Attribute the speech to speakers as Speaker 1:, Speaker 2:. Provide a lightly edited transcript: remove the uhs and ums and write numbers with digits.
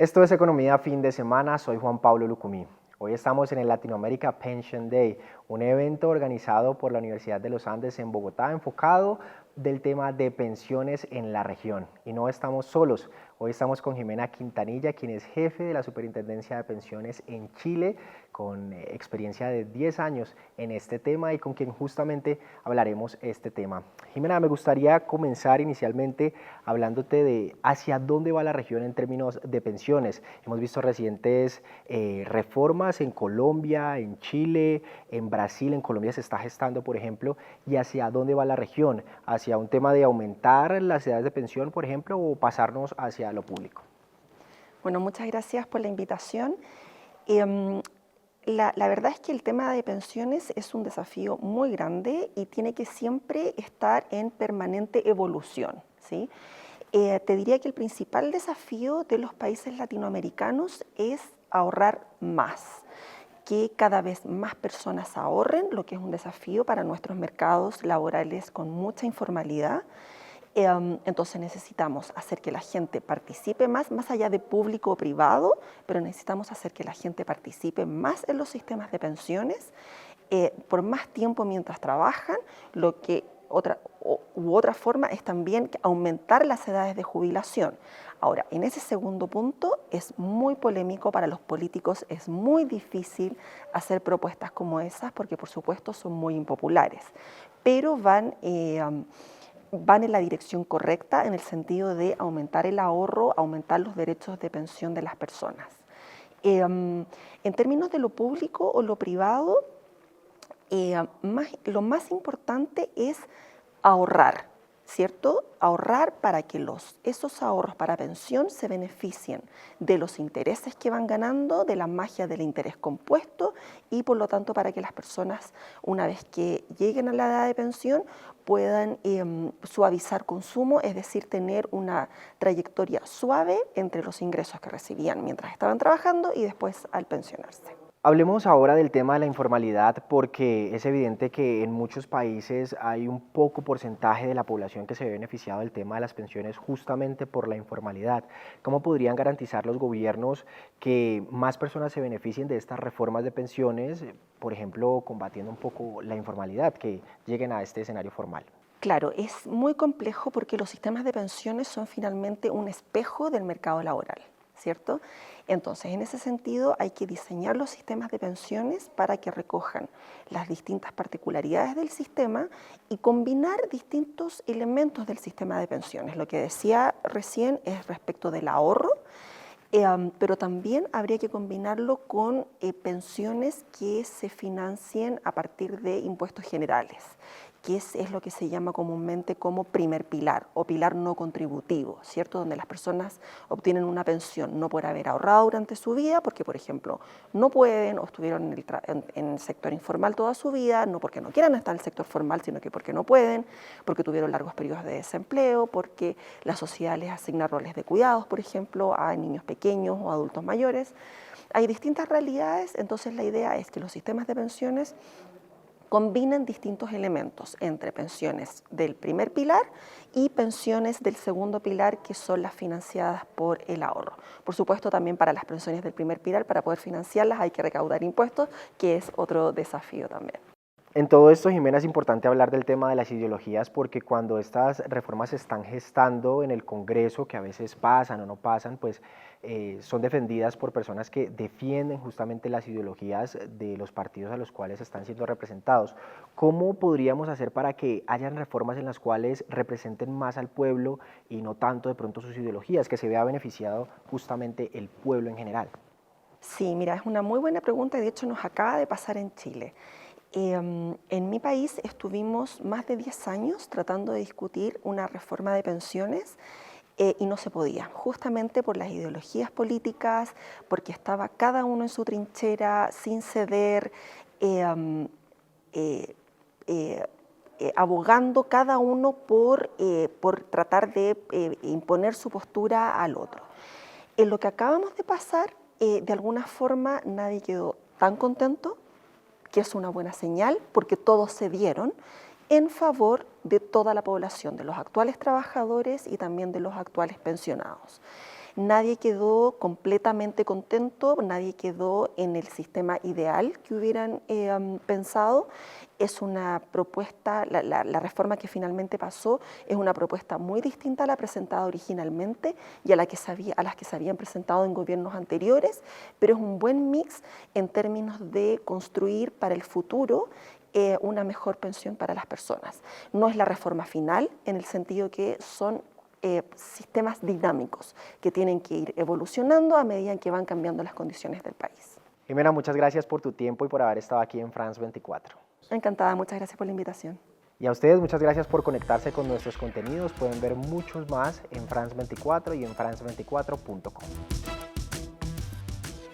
Speaker 1: Esto es Economía Fin de Semana, soy Juan Pablo Lucumí. Hoy estamos en el Latinoamérica Pension Day, un evento organizado por la Universidad de los Andes en Bogotá, enfocado del tema de pensiones en la región. Y no estamos solos, hoy estamos con Jimena Quintanilla, quien es jefe de la Superintendencia de Pensiones en Chile, con experiencia de 10 años en este tema y con quien justamente hablaremos este tema. Jimena, me gustaría comenzar inicialmente hablándote de hacia dónde va la región en términos de pensiones. Hemos visto recientes reformas en Colombia, en Chile, en Brasil, en Colombia se está gestando, por ejemplo, y hacia dónde va la región, hacia un tema de aumentar las edades de pensión, por ejemplo, o pasarnos hacia lo público.
Speaker 2: Bueno, muchas gracias por la invitación. La verdad es que el tema de pensiones es un desafío muy grande y tiene que siempre estar en permanente evolución, ¿sí? Te diría que el principal desafío de los países latinoamericanos es ahorrar más, que cada vez más personas ahorren, lo que es un desafío para nuestros mercados laborales con mucha informalidad. Entonces necesitamos hacer que la gente participe más allá de público o privado, pero necesitamos hacer que la gente participe más en los sistemas de pensiones por más tiempo mientras trabajan, lo que otra forma es también aumentar las edades de jubilación. Ahora, en ese segundo punto es muy polémico para los políticos, es muy difícil hacer propuestas como esas porque por supuesto son muy impopulares, pero van en la dirección correcta en el sentido de aumentar el ahorro, aumentar los derechos de pensión de las personas. En términos de lo público o lo privado, lo más importante es ahorrar, ¿cierto? Ahorrar para que esos ahorros para pensión se beneficien de los intereses que van ganando, de la magia del interés compuesto y por lo tanto para que las personas, una vez que lleguen a la edad de pensión, puedan suavizar consumo, es decir, tener una trayectoria suave entre los ingresos que recibían mientras estaban trabajando y después al pensionarse.
Speaker 1: Hablemos ahora del tema de la informalidad porque es evidente que en muchos países hay un poco porcentaje de la población que se ve beneficiado del tema de las pensiones justamente por la informalidad. ¿Cómo podrían garantizar los gobiernos que más personas se beneficien de estas reformas de pensiones, por ejemplo, combatiendo un poco la informalidad, que lleguen a este escenario formal?
Speaker 2: Claro, es muy complejo porque los sistemas de pensiones son finalmente un espejo del mercado laboral, ¿cierto? Entonces, en ese sentido, hay que diseñar los sistemas de pensiones para que recojan las distintas particularidades del sistema y combinar distintos elementos del sistema de pensiones. Lo que decía recién es respecto del ahorro, pero también habría que combinarlo con pensiones que se financien a partir de impuestos generales, que es lo que se llama comúnmente como primer pilar o pilar no contributivo, ¿cierto? Donde las personas obtienen una pensión no por haber ahorrado durante su vida, porque por ejemplo no pueden o estuvieron en el sector informal toda su vida, no porque no quieran estar en el sector formal, sino que porque no pueden, porque tuvieron largos periodos de desempleo, porque la sociedad les asigna roles de cuidados, por ejemplo, a niños pequeños o adultos mayores. Hay distintas realidades, entonces la idea es que los sistemas de pensiones combinan distintos elementos entre pensiones del primer pilar y pensiones del segundo pilar, que son las financiadas por el ahorro. Por supuesto, también para las pensiones del primer pilar, para poder financiarlas hay que recaudar impuestos, que es otro desafío también.
Speaker 1: En todo esto, Jimena, es importante hablar del tema de las ideologías porque cuando estas reformas se están gestando en el Congreso, que a veces pasan o no pasan, pues son defendidas por personas que defienden justamente las ideologías de los partidos a los cuales están siendo representados. ¿Cómo podríamos hacer para que hayan reformas en las cuales representen más al pueblo y no tanto de pronto sus ideologías, que se vea beneficiado justamente el pueblo en general?
Speaker 2: Sí, mira, es una muy buena pregunta y de hecho nos acaba de pasar en Chile. En mi país estuvimos más de 10 años tratando de discutir una reforma de pensiones y no se podía, justamente por las ideologías políticas, porque estaba cada uno en su trinchera sin ceder, eh, eh, abogando cada uno por tratar de imponer su postura al otro. En lo que acabamos de pasar, de alguna forma nadie quedó tan contento, que es una buena señal porque todos se dieron en favor de toda la población, de los actuales trabajadores y también de los actuales pensionados. Nadie quedó completamente contento, nadie quedó en el sistema ideal que hubieran pensado. Es una propuesta, la reforma que finalmente pasó es una propuesta muy distinta a la presentada originalmente y a las que se habían presentado en gobiernos anteriores, pero es un buen mix en términos de construir para el futuro una mejor pensión para las personas. No es la reforma final en el sentido que son sistemas dinámicos que tienen que ir evolucionando a medida en que van cambiando las condiciones del país.
Speaker 1: Jimena, muchas gracias por tu tiempo y por haber estado aquí en France 24.
Speaker 2: Encantada, muchas gracias por la invitación.
Speaker 1: Y a ustedes muchas gracias por conectarse con nuestros contenidos. Pueden ver muchos más en France 24 y en france24.com.